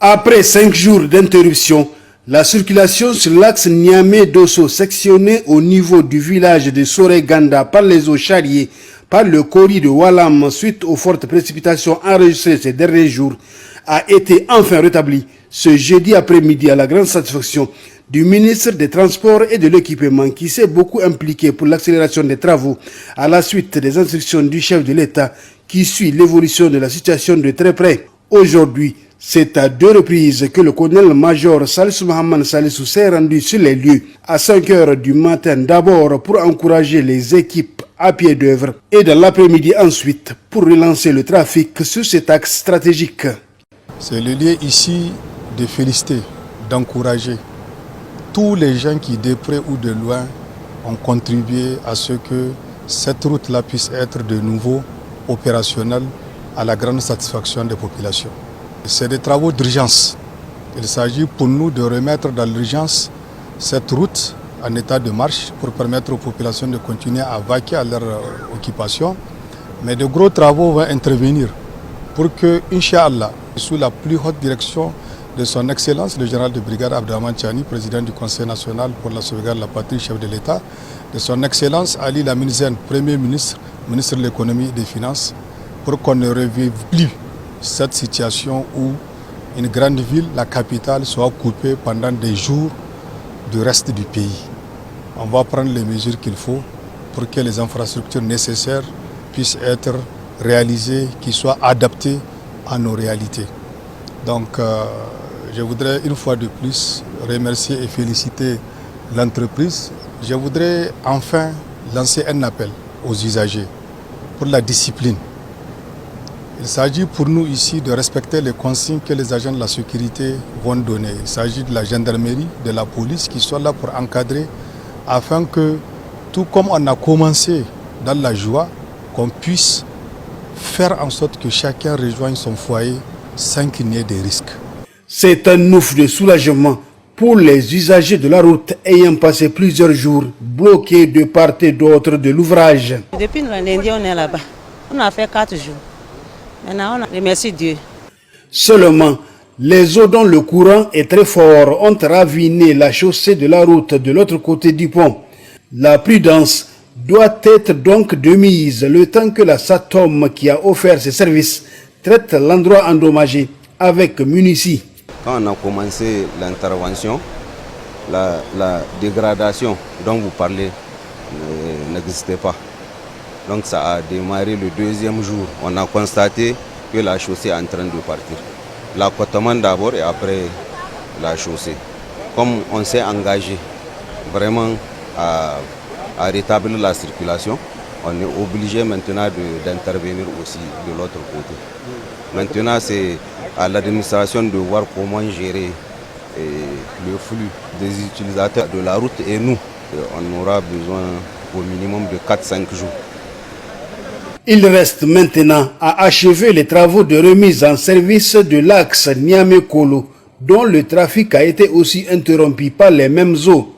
Après 5 jours d'interruption, la circulation sur l'axe Niamey-Dosso sectionné au niveau du village de Soré-Ganda par les eaux charriées par le Kori de Walam suite aux fortes précipitations enregistrées ces derniers jours a été enfin rétablie ce jeudi après-midi à la grande satisfaction du ministre des Transports et de l'Équipement qui s'est beaucoup impliqué pour l'accélération des travaux à la suite des instructions du chef de l'État qui suit l'évolution de la situation de très près. Aujourd'hui, c'est à 2 reprises que le colonel-major Salissou Mohamed Salissou s'est rendu sur les lieux à 5 heures du matin d'abord pour encourager les équipes à pied d'œuvre et dans l'après-midi ensuite pour relancer le trafic sur cet axe stratégique. C'est le lieu ici de féliciter, d'encourager tous les gens qui de près ou de loin ont contribué à ce que cette route-là puisse être de nouveau opérationnelle à la grande satisfaction des populations. C'est des travaux d'urgence. Il s'agit pour nous de remettre dans l'urgence cette route en état de marche pour permettre aux populations de continuer à vaquer à leur occupation. Mais de gros travaux vont intervenir pour que, Inch'Allah, sous la plus haute direction de son Excellence, le général de brigade Abdrahmane Tchani, président du Conseil national pour la sauvegarde de la patrie, chef de l'État, de son Excellence Ali Lamine Zen, Premier ministre, ministre de l'économie et des finances, pour qu'on ne revive plus cette situation où une grande ville, la capitale, soit coupée pendant des jours du reste du pays. On va prendre les mesures qu'il faut pour que les infrastructures nécessaires puissent être réalisées, qui soient adaptées à nos réalités. Donc, je voudrais une fois de plus remercier et féliciter l'entreprise. Je voudrais enfin lancer un appel aux usagers pour la discipline. Il s'agit pour nous ici de respecter les consignes que les agents de la sécurité vont donner. Il s'agit de la gendarmerie, de la police qui sont là pour encadrer afin que, tout comme on a commencé dans la joie, qu'on puisse faire en sorte que chacun rejoigne son foyer sans qu'il n'y ait de risques. C'est un ouf de soulagement pour les usagers de la route ayant passé plusieurs jours bloqués de part et d'autre de l'ouvrage. Depuis lundi, on est là-bas. On a fait 4 jours. Maintenant, on remercie Dieu. Seulement, les eaux dont le courant est très fort ont raviné la chaussée de la route de l'autre côté du pont. La prudence doit être donc de mise le temps que la SATOM qui a offert ses services traite l'endroit endommagé avec munici. Quand on a commencé l'intervention, la dégradation dont vous parlez n'existait pas. Donc ça a démarré le 2e jour. On a constaté que la chaussée est en train de partir. L'accotement d'abord et après la chaussée. Comme on s'est engagé vraiment à rétablir la circulation, on est obligé maintenant d'intervenir aussi de l'autre côté. Maintenant, c'est à l'administration de voir comment gérer le flux des utilisateurs de la route et nous. On aura besoin au minimum de 4-5 jours. Il reste maintenant à achever les travaux de remise en service de l'axe Niamey-Kolo, dont le trafic a été aussi interrompu par les mêmes eaux.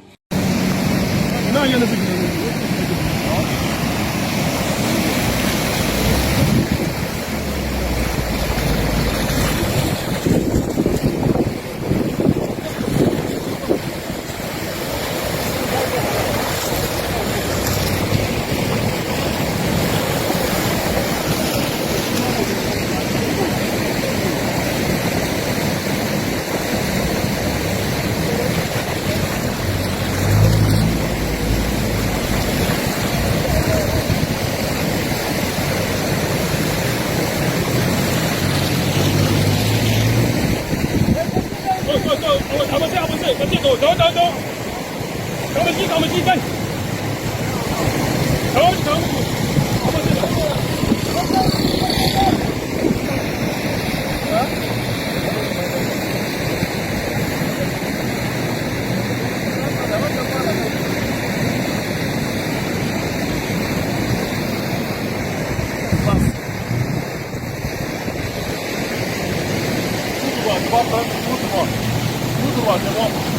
Tout droit, c'est bon.